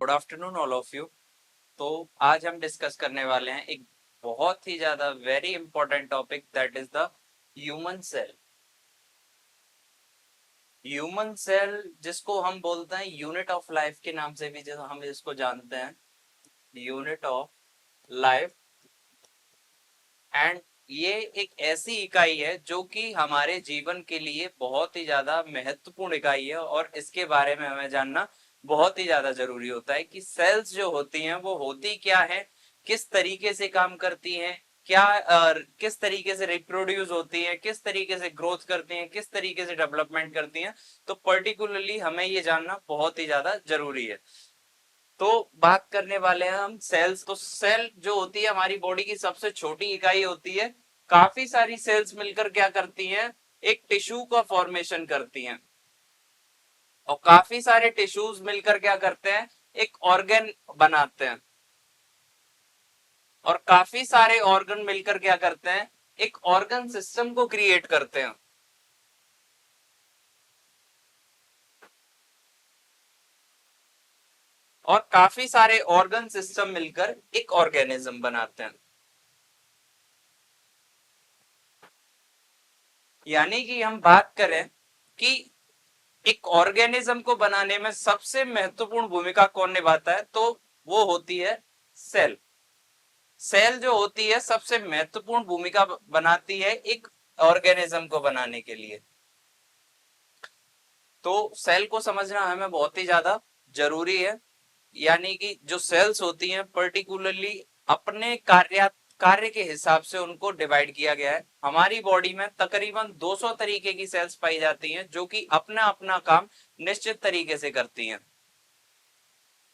Good afternoon all of you. तो आज हम डिस्कस करने वाले हैं एक बहुत ही ज्यादा very important topic, that is the human cell. Human cell जिसको हम बोलते हैं यूनिट ऑफ लाइफ के नाम से भी जो हम इसको जानते हैं, यूनिट ऑफ लाइफ। एंड ये एक ऐसी इकाई है जो कि हमारे जीवन के लिए बहुत ही ज्यादा महत्वपूर्ण इकाई है, और इसके बारे में हमें जानना बहुत ही ज्यादा जरूरी होता है कि सेल्स जो होती हैं वो होती क्या है, किस तरीके से काम करती हैं, क्या किस तरीके से रिप्रोड्यूस होती है, किस तरीके से ग्रोथ करती हैं, किस तरीके से डेवलपमेंट करती हैं। तो पर्टिकुलरली हमें ये जानना बहुत ही ज्यादा जरूरी है। तो बात करने वाले हैं हम सेल्स। तो सेल जो होती है हमारी बॉडी की सबसे छोटी इकाई होती है। काफी सारी सेल्स मिलकर क्या करती हैं, एक टिश्यू का फॉर्मेशन करती हैं, और काफी सारे टिश्यूज मिलकर क्या करते हैं, एक ऑर्गन बनाते हैं, और काफी सारे ऑर्गन मिलकर क्या करते हैं, एक ऑर्गन सिस्टम को क्रिएट करते हैं, और काफी सारे ऑर्गन सिस्टम मिलकर एक ऑर्गेनिज्म बनाते हैं। यानी कि हम बात करें कि एक ऑर्गेनिज्म को बनाने में सबसे महत्वपूर्ण भूमिका कौन निभाता है, तो वो होती है सेल। सेल जो होती है सबसे महत्वपूर्ण भूमिका बनाती है एक ऑर्गेनिज्म को बनाने के लिए। तो सेल को समझना हमें बहुत ही ज्यादा जरूरी है। यानी कि जो सेल्स होती हैं पर्टिकुलरली अपने कार्य के हिसाब से उनको डिवाइड किया गया है। हमारी बॉडी में तकरीबन 200 तरीके की सेल्स पाई जाती हैं जो कि अपना अपना काम निश्चित तरीके से करती हैं।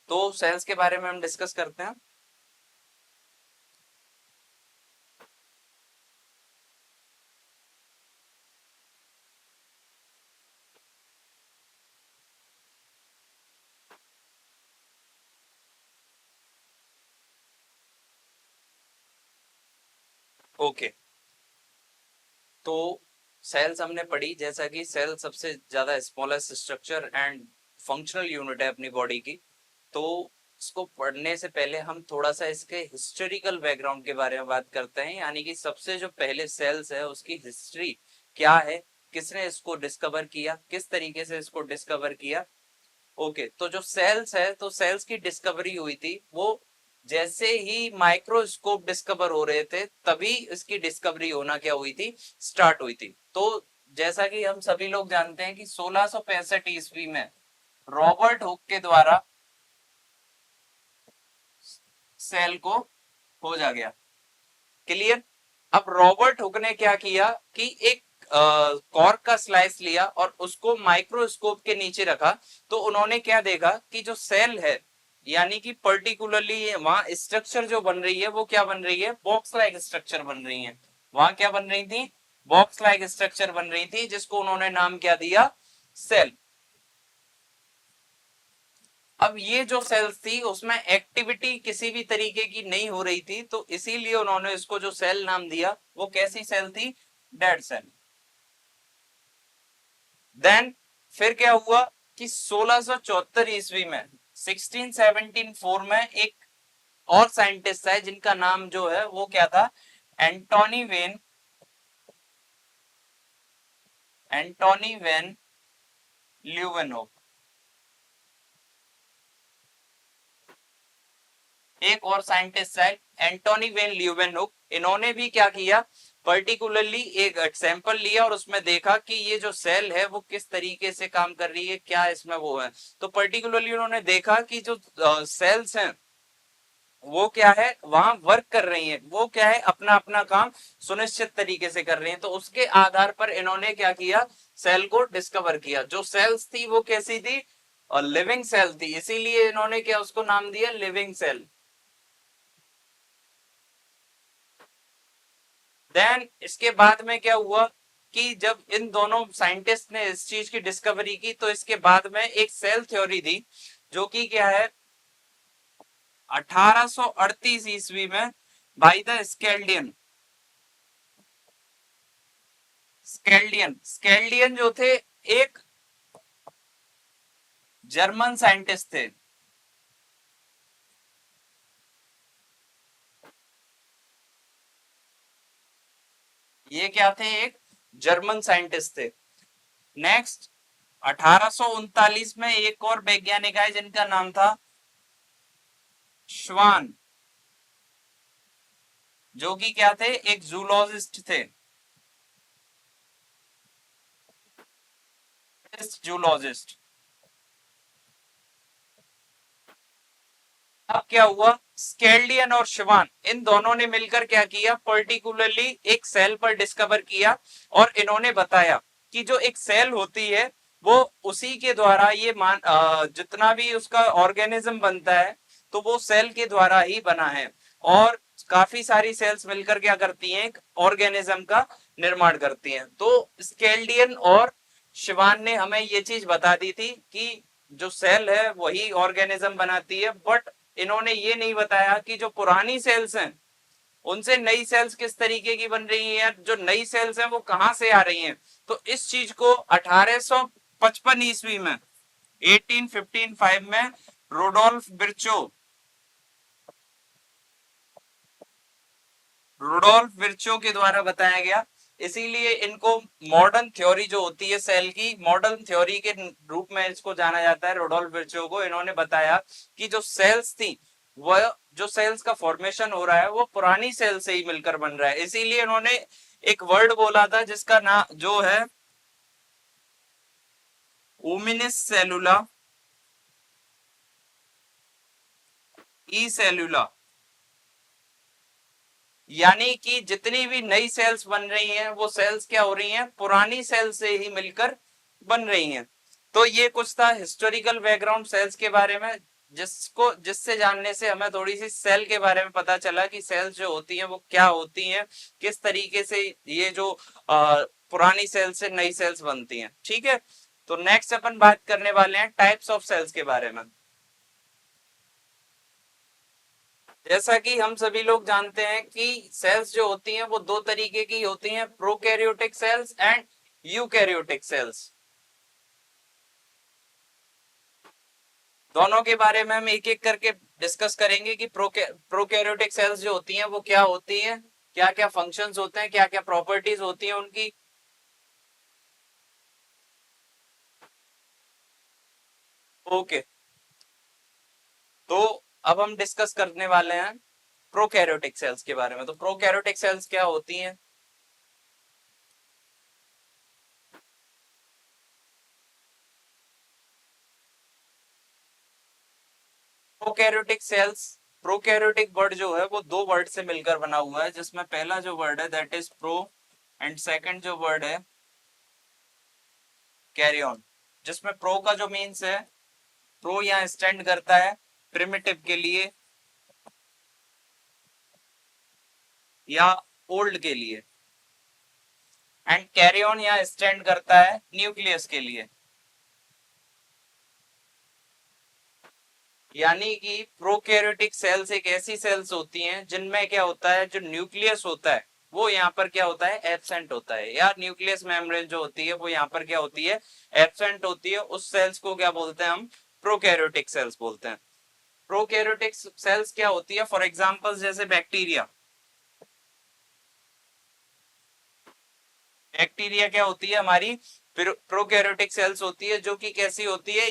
तो सेल्स के बारे में हम डिस्कस करते हैं। ओके, तो सेल्स हमने पढ़ी, जैसा कि सेल सबसे ज्यादा smallest structure and functional unit है अपनी बॉडी की। तो इसको पढ़ने से पहले हम थोड़ा सा इसके हिस्टोरिकल बैकग्राउंड के बारे में बात करते हैं। यानी कि सबसे जो पहले सेल्स है उसकी हिस्ट्री क्या है, किसने इसको डिस्कवर किया, किस तरीके से इसको डिस्कवर किया। ओके, तो जो सेल्स है, तो सेल्स की डिस्कवरी हुई थी वो जैसे ही माइक्रोस्कोप डिस्कवर हो रहे थे तभी इसकी डिस्कवरी होना क्या हुई थी, स्टार्ट हुई थी। तो जैसा कि हम सभी लोग जानते हैं कि 1665 ईस्वी में रॉबर्ट हुक के द्वारा सेल को खोजा गया। क्लियर। अब रॉबर्ट हुक ने क्या किया कि एक कॉर्क का स्लाइस लिया और उसको माइक्रोस्कोप के नीचे रखा। तो उन्होंने क्या देखा कि जो सेल है, यानी कि पर्टिकुलरली वहां स्ट्रक्चर जो बन रही है वो क्या बन रही है, बॉक्स लाइक स्ट्रक्चर बन रही है। वहां क्या बन रही थी, बॉक्स लाइक स्ट्रक्चर बन रही थी, जिसको उन्होंने नाम क्या दिया, सेल। अब ये जो सेल्स थी उसमें एक्टिविटी किसी भी तरीके की नहीं हो रही थी, तो इसीलिए उन्होंने इसको जो सेल नाम दिया वो कैसी सेल थी, डेड सेल। देन फिर क्या हुआ कि 1674 ईस्वी में 1674 में एक और साइंटिस्ट है जिनका नाम जो है वो क्या था, एंटोनी वेन, एंटोनी वेन ल्यूवेनहोक। एक और साइंटिस्ट है एंटोनी वेन ल्यूवेनहुक। इन्होंने भी क्या किया, पर्टिकुलरली एक सैंपल लिया और उसमें देखा कि ये जो सेल है वो किस तरीके से काम कर रही है, क्या इसमें वो है। तो पर्टिकुलरली उन्होंने देखा कि जो सेल्स हैं वो क्या है, वहां वर्क कर रही है, वो क्या है, अपना अपना काम सुनिश्चित तरीके से कर रही है। तो उसके आधार पर इन्होंने क्या किया, सेल को डिस्कवर किया। जो सेल्स थी वो कैसी थी, और लिविंग सेल थी, इसीलिए इन्होंने क्या उसको नाम दिया, लिविंग सेल। देन इसके बाद में क्या हुआ कि जब इन दोनों साइंटिस्ट ने इस चीज की डिस्कवरी की, तो इसके बाद में एक सेल थ्योरी दी जो कि क्या है, 1838 ईस्वी में बाय द स्केल्डियन। स्केल्डियन जो थे एक जर्मन साइंटिस्ट थे। ये क्या थे, एक जर्मन साइंटिस्ट थे। नेक्स्ट 1839 में एक और वैज्ञानिक आए जिनका नाम था श्वान, जो कि क्या थे, एक जूलॉजिस्ट थे, जूलॉजिस्ट। अब क्या हुआ, स्केल्डियन और शिवान इन दोनों ने मिलकर क्या किया, पर्टिकुलरली एक सेल पर डिस्कवर किया और इन्होंने बताया कि जो एक सेल होती है वो उसी के द्वारा ये जितना भी उसका ऑर्गेनिज्म बनता है तो वो सेल के द्वारा ही बना है। और काफी सारी सेल्स मिलकर क्या करती हैं, एक ऑर्गेनिज्म का निर्माण करती हैं। तो स्केल्डियन और शिवान ने हमें ये चीज बता दी थी कि जो सेल है वही ऑर्गेनिज्म बनाती है, बट इन्होंने ये नहीं बताया कि जो पुरानी सेल्स हैं उनसे नई सेल्स किस तरीके की बन रही हैं, जो नई सेल्स हैं वो कहां से आ रही हैं। तो इस चीज को 1855 ईस्वी में 1855 में रोडोल्फ बिरचो, रुडोल्फ विर्चो के द्वारा बताया गया। इसीलिए इनको मॉडर्न थ्योरी जो होती है सेल की, मॉडर्न थ्योरी के रूप में इसको जाना जाता है। रुडोल्फ विर्चो को इन्होंने बताया कि जो सेल्स थी वह, जो सेल्स का फॉर्मेशन हो रहा है वो पुरानी सेल से ही मिलकर बन रहा है। इसीलिए इन्होंने एक वर्ड बोला था जिसका नाम जो है ओमिनिस सेलुला ई सेलुला, यानी कि जितनी भी नई सेल्स बन रही हैं वो सेल्स क्या हो रही हैं, पुरानी सेल से ही मिलकर बन रही हैं। तो ये कुछ था हिस्टोरिकल बैकग्राउंड सेल्स के बारे में, जिससे जानने से हमें थोड़ी सी सेल के बारे में पता चला कि सेल्स जो होती हैं वो क्या होती हैं, किस तरीके से ये जो पुरानी सेल्स से नई सेल्स बनती हैं। ठीक है, तो नेक्स्ट अपन बात करने वाले हैं टाइप्स ऑफ सेल्स के बारे में। जैसा कि हम सभी लोग जानते हैं कि सेल्स जो होती हैं वो दो तरीके की होती हैं, prokaryotic cells and eukaryotic cells. दोनों के बारे में हम एक एक करके डिस्कस करेंगे कि प्रोकैरियोटिक सेल्स जो होती हैं वो क्या होती हैं, क्या क्या फंक्शंस होते हैं, क्या क्या प्रॉपर्टीज होती हैं उनकी। ओके, तो अब हम डिस्कस करने वाले हैं प्रोकैरियोटिक सेल्स के बारे में। तो प्रोकैरियोटिक सेल्स क्या होती हैं। प्रोकैरियोटिक सेल्स, प्रोकैरियोटिक वर्ड जो है वो दो वर्ड से मिलकर बना हुआ है, जिसमें पहला जो वर्ड है that is pro and second जो वर्ड है कैरियन। जिसमें प्रो का जो मीन्स है, प्रो यहाँ स्टैंड करता है प्रिमिटिव के लिए या ओल्ड के लिए, एंड कैरियन यहाँ स्टैंड करता है न्यूक्लियस के लिए। यानी कि प्रोकैरियोटिक सेल्स एक ऐसी सेल्स होती हैं जिनमें क्या होता है, जो न्यूक्लियस होता है वो यहाँ पर क्या होता है, एब्सेंट होता है, या न्यूक्लियस मेम्ब्रेन जो होती है वो यहाँ पर क्या होती है, एब्सेंट होती है। उस सेल्स को क्या बोलते हैं हम, प्रोकैरियोटिक सेल्स बोलते हैं। प्रोकैरियोटिक सेल्स क्या होती है, फॉर एग्जांपल जैसे बैक्टीरिया। बैक्टीरिया क्या होती है हमारी, प्रोकैरियोटिक सेल्स होती है, जो कि कैसी होती है,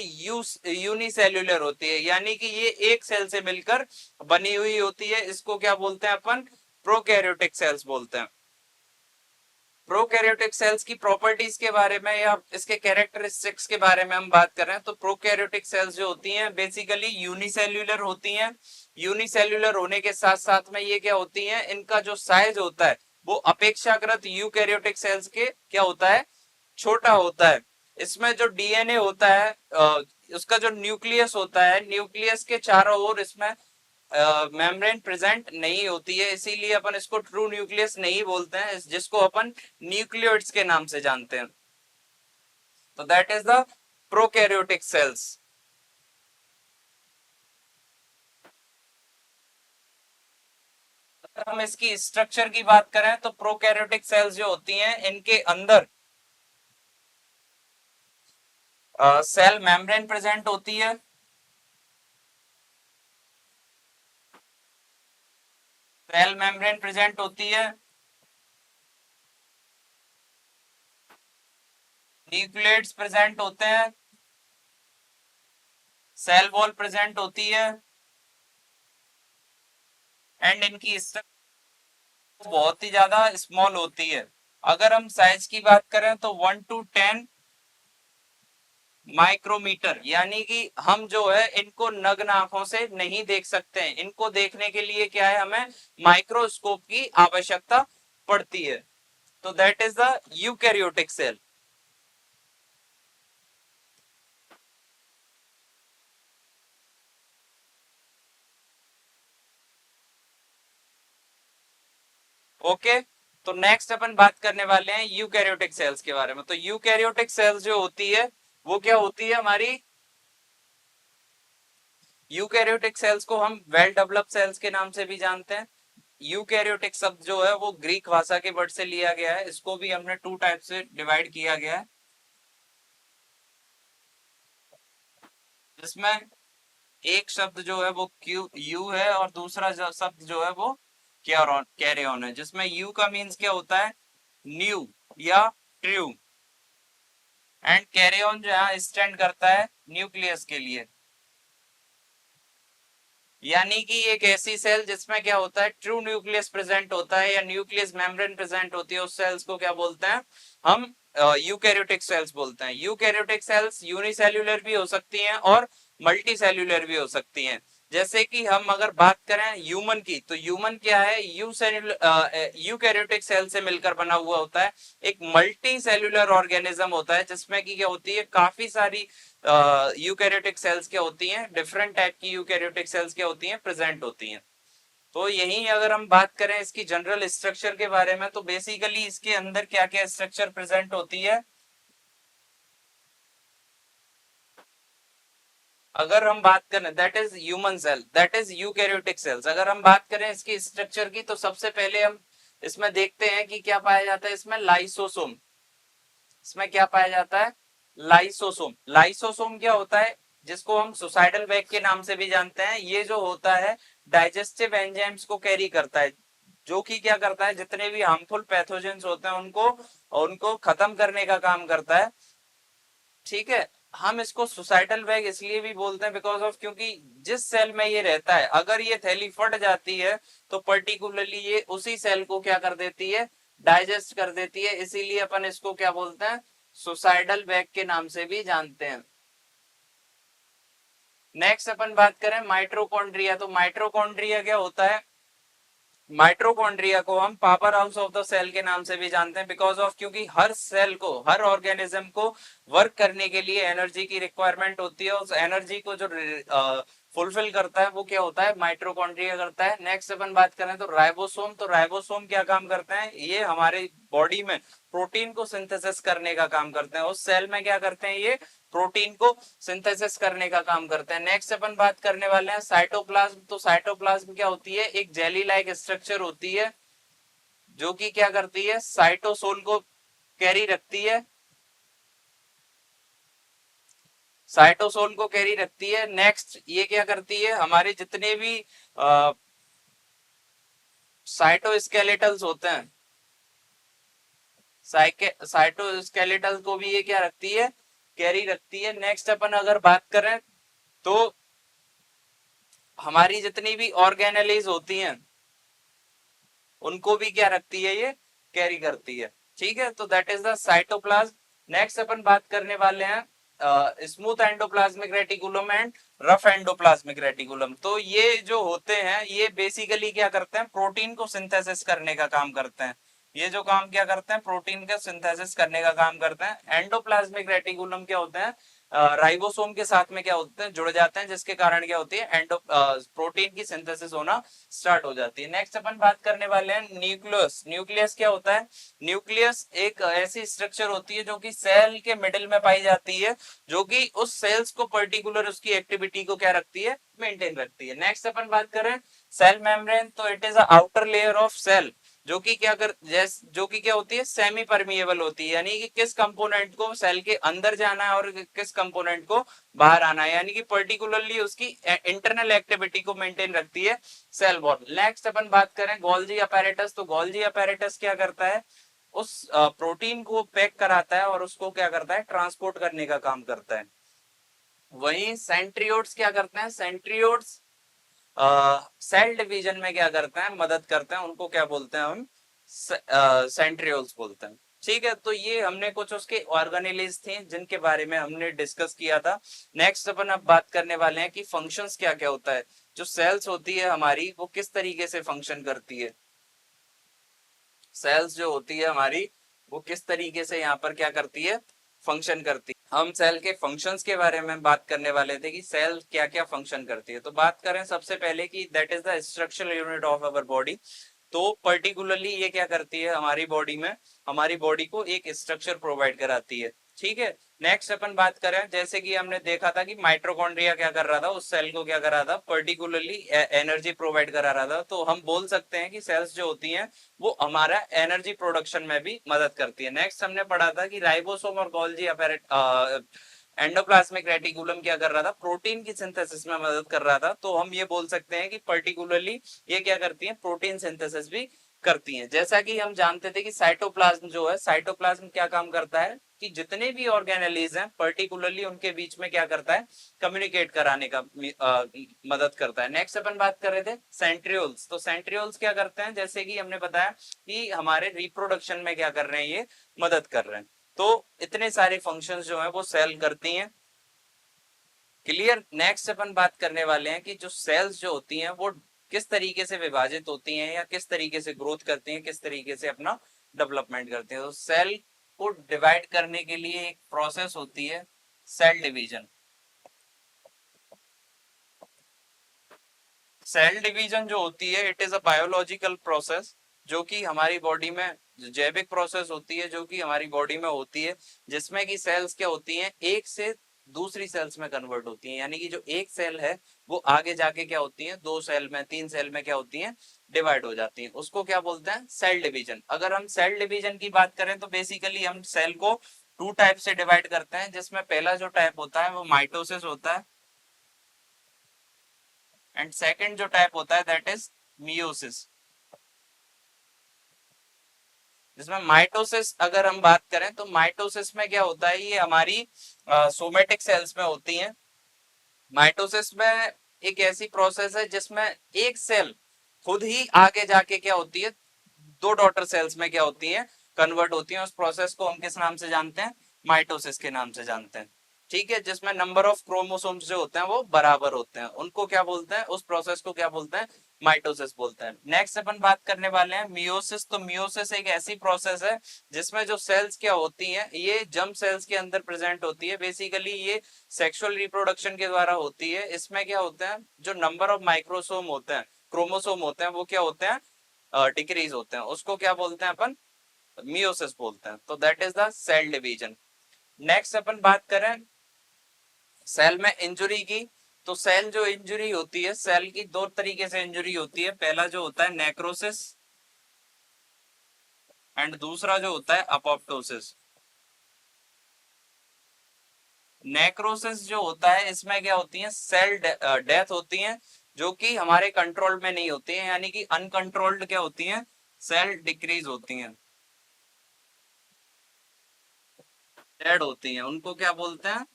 यूनिसेल्युलर होती है, यानी कि ये एक सेल से मिलकर बनी हुई होती है। इसको क्या बोलते हैं अपन, प्रोकैरियोटिक सेल्स बोलते हैं। प्रोकैरियोटिक सेल्स की प्रॉपर्टीज के बारे में या इसके कैरेक्टरिस्टिक्स के बारे में हम बात कर रहे हैं। तो प्रोकैरियोटिक सेल्स जो होती हैं बेसिकली यूनिसेल्युलर होती हैं। यूनिसेल्युलर होने के साथ साथ में ये क्या होती हैं, इनका जो साइज होता है वो अपेक्षाकृत यूकैरियोटिक सेल्स के क्या होता है, छोटा होता है। इसमें जो डीएनए होता है, उसका जो न्यूक्लियस होता है, न्यूक्लियस के चारों ओर इसमें मेम्ब्रेन प्रेजेंट नहीं होती है, इसीलिए अपन इसको ट्रू न्यूक्लियस नहीं बोलते हैं, जिसको अपन न्यूक्लियोइड्स के नाम से जानते हैं। तो that is the prokaryotic cells. अगर हम इसकी स्ट्रक्चर की बात करें तो प्रोकैरियोटिक सेल्स जो होती हैं इनके अंदर सेल मेम्ब्रेन प्रेजेंट होती है, सेल मेम्ब्रेन प्रेजेंट होती है। न्यूक्लियेट्स प्रेजेंट होते हैं, सेल वॉल प्रेजेंट होती है, एंड इनकी स्ट्रक्चर बहुत ही ज्यादा स्मॉल होती है। अगर हम साइज की बात करें तो 1 to 10 माइक्रोमीटर, यानी कि हम जो है इनको नग्न आंखों से नहीं देख सकते हैं। इनको देखने के लिए क्या है, हमें माइक्रोस्कोप की आवश्यकता पड़ती है। तो that is the eukaryotic cell. Okay, तो नेक्स्ट अपन बात करने वाले हैं यूकैरियोटिक सेल्स के बारे में। तो यूकैरियोटिक सेल्स जो होती है वो क्या होती है हमारी, यूकैरियोटिक सेल्स को हम वेल डेवलप्ड सेल्स के नाम से भी जानते हैं। यूकैरियोटिक शब्द जो है वो ग्रीक भाषा के वर्ड से लिया गया है। इसको भी हमने टू टाइप से डिवाइड किया गया है, जिसमें एक शब्द जो है वो क्यू यू है और दूसरा शब्द जो है वो कैरियन है। जिसमें यू का मीन्स क्या होता है, न्यू या ट्रू, एंड कैरियन जो है स्टैंड करता है न्यूक्लियस के लिए। यानी कि एक ऐसी सेल जिसमें क्या होता है, ट्रू न्यूक्लियस प्रेजेंट होता है या न्यूक्लियस मेम्ब्रेन प्रेजेंट होती है, उस सेल्स को क्या बोलते हैं हम, यूकैरियोटिक सेल्स बोलते हैं। यूकैरियोटिक सेल्स यूनिसेल्युलर भी हो सकती हैं और मल्टी सेल्युलर भी हो सकती हैं। जैसे कि हम अगर बात करें ह्यूमन की, तो ह्यूमन क्या है, यूकैरियोटिक सेल से मिलकर बना हुआ होता है। एक मल्टी सेल्युलर ऑर्गेनिज्म होता है जिसमें की क्या होती है, काफी सारी यूकैरियोटिक सेल्स क्या होती हैं, डिफरेंट टाइप की यूकैरियोटिक सेल्स क्या होती हैं, प्रेजेंट होती हैं। तो यही अगर हम बात करें इसकी जनरल स्ट्रक्चर के बारे में, तो बेसिकली इसके अंदर क्या क्या स्ट्रक्चर प्रेजेंट होती है। अगर हम बात करें, that is human cell, that is eukaryotic cells. अगर हम बात करें इसकी स्ट्रक्चर की, तो सबसे पहले हम इसमें देखते हैं कि क्या पाया जाता है, इसमें लाइसोसोम। इसमें क्या पाया जाता है, लाइसोसोम। लाइसोसोम क्या होता है, जिसको हम सुसाइडल बैग के नाम से भी जानते हैं। ये जो होता है डाइजेस्टिव एंजाइम्स को कैरी करता है, जो कि क्या करता है, जितने भी हार्मफुल पैथोजेंस होते हैं उनको उनको खत्म करने का काम करता है। ठीक है, हम इसको सुसाइडल बैग इसलिए भी बोलते हैं बिकॉज ऑफ, क्योंकि जिस सेल में ये रहता है, अगर ये थैली फट जाती है तो पर्टिकुलरली ये उसी सेल को क्या कर देती है, डाइजेस्ट कर देती है। इसीलिए अपन इसको क्या बोलते हैं, सुसाइडल बैग के नाम से भी जानते हैं। नेक्स्ट अपन बात करें माइट्रोकॉन्ड्रिया। तो माइट्रोकॉन्ड्रिया क्या होता है, माइट्रोकॉन्ड्रिया को हम power house of the cell के नाम से भी जानते हैं बिकॉज ऑफ, क्योंकि हर सेल को, हर ऑर्गेनिज्म को वर्क करने के लिए एनर्जी की रिक्वायरमेंट होती है। उस एनर्जी को जो फुलफिल करता है वो क्या होता है, माइट्रोकॉन्ड्रिया करता है। नेक्स्ट अपन बात करें तो राइबोसोम। तो राइबोसोम क्या काम करते हैं, ये हमारे बॉडी में प्रोटीन को सिंथेसिस करने का काम करते हैं। उस सेल में क्या करते हैं, ये प्रोटीन को सिंथेसिस करने का काम करते हैं। नेक्स्ट अपन बात करने वाले हैं साइटोप्लाज्म। तो साइटोप्लाज्म क्या होती है, एक जेली लाइक स्ट्रक्चर होती है जो कि क्या करती है, साइटोसोल को कैरी रखती है, साइटोसोल को कैरी रखती है। नेक्स्ट ये क्या करती है, हमारे जितने भी साइटोस्केलेटल्स होते हैं, साइटोस्केलेटल को भी ये क्या रखती है, कैरी रखती है। नेक्स्ट अपन अगर बात करें तो हमारी जितनी भी ऑर्गेनेलीज होती हैं उनको भी क्या रखती है, ये कैरी करती है। ठीक है, तो that is the cytoplasm. Next अपन बात करने वाले हैं smooth endoplasmic reticulum and rough endoplasmic reticulum. तो ये जो होते हैं ये बेसिकली क्या करते हैं, प्रोटीन को सिंथेसिस करने का काम करते हैं। ये जो काम क्या करते हैं, प्रोटीन का सिंथेसिस करने का काम करते हैं। एंडोप्लाज्मिक रेटिकुलम क्या होते हैं, राइबोसोम के साथ में क्या होते हैं, जुड़ जाते हैं, जिसके कारण क्या होती है, एंडो प्रोटीन की सिंथेसिस होना स्टार्ट हो जाती है। नेक्स्ट अपन बात करने वाले हैं न्यूक्लियस। न्यूक्लियस क्या होता है, न्यूक्लियस एक ऐसी स्ट्रक्चर होती है जो कि सेल के मिडिल में पाई जाती है, जो कि उस सेल्स को पर्टिकुलर उसकी एक्टिविटी को क्या रखती है, मेंटेन रखती है। नेक्स्ट अपन बात करें सेल मेम्ब्रेन। तो it is outer layer of cell, जो कि क्या कर जो कि क्या होती है, सेमी परमिएबल होती है। यानी कि किस कंपोनेंट को सेल के अंदर जाना है और किस कंपोनेंट को बाहर आना है, यानी कि पर्टिकुलरली उसकी इंटरनल एक्टिविटी को मेंटेन रखती है सेल वॉल। नेक्स्ट अपन बात करें गोल्जी अपैरेटस। तो गोल्जी अपैरेटस क्या करता है, उस प्रोटीन को पैक कराता है और उसको क्या करता है, ट्रांसपोर्ट करने का काम करता है। वहीं सेंट्रियोट्स क्या करते हैं, सेंट्रियोट्स सेल डिवीजन में क्या करते हैं, मदद करते हैं, उनको क्या बोलते हैं हम, सेंट्रियोल्स बोलते हैं। ठीक है, तो ये हमने कुछ उसके ऑर्गेनेलिज थे जिनके बारे में हमने डिस्कस किया था। नेक्स्ट अपन अब बात करने वाले हैं कि फंक्शंस क्या क्या होता है, जो सेल्स होती है हमारी वो किस तरीके से फंक्शन करती है। सेल्स जो होती है हमारी वो किस तरीके से यहाँ पर क्या करती है, फंक्शन करती है। हम सेल के फंक्शंस के बारे में बात करने वाले थे कि सेल क्या क्या फंक्शन करती है। तो बात करें सबसे पहले कि that is the structural unit of our body. तो पर्टिकुलरली ये क्या करती है हमारी बॉडी में, हमारी बॉडी को एक स्ट्रक्चर प्रोवाइड कराती है। ठीक है, नेक्स्ट अपन बात करें, जैसे कि हमने देखा था कि माइटोकॉन्ड्रिया क्या कर रहा था, उस सेल को क्या कर रहा था, पर्टिकुलरली एनर्जी प्रोवाइड करा रहा था। तो हम बोल सकते हैं कि सेल्स जो होती हैं वो हमारा एनर्जी प्रोडक्शन में भी मदद करती है। नेक्स्ट हमने पढ़ा था कि राइबोसोम और गोल्जी एंडोप्लाज्मिक रेटिकुलम क्या कर रहा था, प्रोटीन की सिंथेसिस में मदद कर रहा था। तो हम ये बोल सकते हैं कि पर्टिकुलरली ये क्या करती है, प्रोटीन सिंथेसिस भी करती हैं। जैसा कि हम जानते थे कि साइटोप्लाज्म जो है, साइटोप्लाज्म क्या काम करता है कि जितने भी ऑर्गेनेलिज हैं पर्टिकुलरली उनके बीच में क्या करता है, कम्युनिकेट कराने का मदद करता है। नेक्स्ट अपन बात कर रहे थे सेंट्रियोल्स। तो सेंट्रियोल्स क्या करते हैं, जैसे कि हमने बताया कि हमारे रिप्रोडक्शन में क्या कर रहे हैं, ये मदद कर रहे हैं। तो इतने सारे फंक्शंस जो है वो सेल करती हैं। क्लियर। नेक्स्ट अपन बात करने वाले हैं कि जो सेल्स जो होती हैं वो किस तरीके से विभाजित होती हैं या किस तरीके से ग्रोथ करती हैं, किस तरीके से अपना डेवलपमेंट करती हैं। तो सेल को डिवाइड करने के लिए एक प्रोसेस होती है, सेल डिवीजन। सेल डिवीजन जो होती है it is a biological process, जो कि हमारी बॉडी में जैविक प्रोसेस होती है, जो कि हमारी बॉडी में होती है, जिसमें कि सेल्स क्या होती हैं, एक से दूसरी सेल्स में कन्वर्ट होती हैं। यानी कि जो एक सेल है वो आगे जाके क्या होती है, दो सेल में, तीन सेल में क्या होती है, डिवाइड हो जाती है। उसको क्या बोलते हैं, सेल डिवीजन। अगर हम सेल डिवीजन की बात करें तो बेसिकली हम सेल को टू टाइप से डिवाइड करते हैं, जिसमें पहला जो टाइप होता है वो माइटोसिस होता है, एंड सेकंड जो टाइप होता है दैट इज मियोसिस। जिसमें माइटोसिस अगर हम बात करें तो माइटोसिस में क्या होता है, ये हमारी सोमेटिक सेल्स में होती है। माइटोसिस में एक ऐसी प्रोसेस है जिसमें एक सेल खुद ही आगे जाके क्या होती है, दो डॉटर सेल्स में क्या होती है, कन्वर्ट होती है। उस प्रोसेस को हम किस नाम से जानते हैं, माइटोसिस के नाम से जानते हैं। ठीक है, जिसमें नंबर ऑफ क्रोमोसोम्स जो होते हैं वो बराबर होते हैं, उनको क्या बोलते हैं, उस प्रोसेस को क्या बोलते हैं, माइटोसिस बोलते हैं। नेक्स्ट अपन बात करने वाले हैं मियोसिस। तो मियोसिस एक ऐसी प्रोसेस है जिसमें जो सेल्स क्या होती हैं, ये जर्म सेल्स के अंदर प्रेजेंट होती है। बेसिकली ये सेक्सुअल रिप्रोडक्शन के द्वारा होती है। इसमें क्या होता है, जो नंबर ऑफ माइक्रोसोम होते हैं, क्रोमोसोम होते हैं, वो क्या होते हैं, डिक्रीज होते हैं। उसको क्या बोलते हैं अपन, मियोसिस बोलते हैं। तो that is the cell division. Next अपन बात करें सेल में इंजुरी की। तो सेल जो इंजुरी होती है, सेल की दो तरीके से इंजुरी होती है। पहला जो होता है नेक्रोसिस, एंड दूसरा जो होता है अपोप्टोसिस। नेक्रोसिस जो होता है इसमें क्या होती है, सेल डेथ होती है, जो कि हमारे कंट्रोल में नहीं होती है, यानी कि अनकंट्रोल्ड क्या होती है, सेल डिक्रीज होती हैं, डेड होती हैं। उनको क्या बोलते हैं,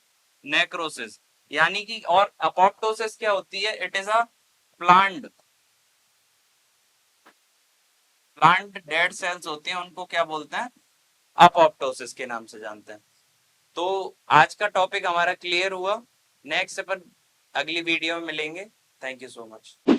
नेक्रोसिस। यानी कि और अपोप्टोसिस क्या होती है, it is a plant plant dead cells होती हैं, उनको क्या बोलते हैं, अपोप्टोसिस के नाम से जानते हैं। तो आज का टॉपिक हमारा क्लियर हुआ। नेक्स्ट अपन अगली वीडियो में मिलेंगे। Thank you so much.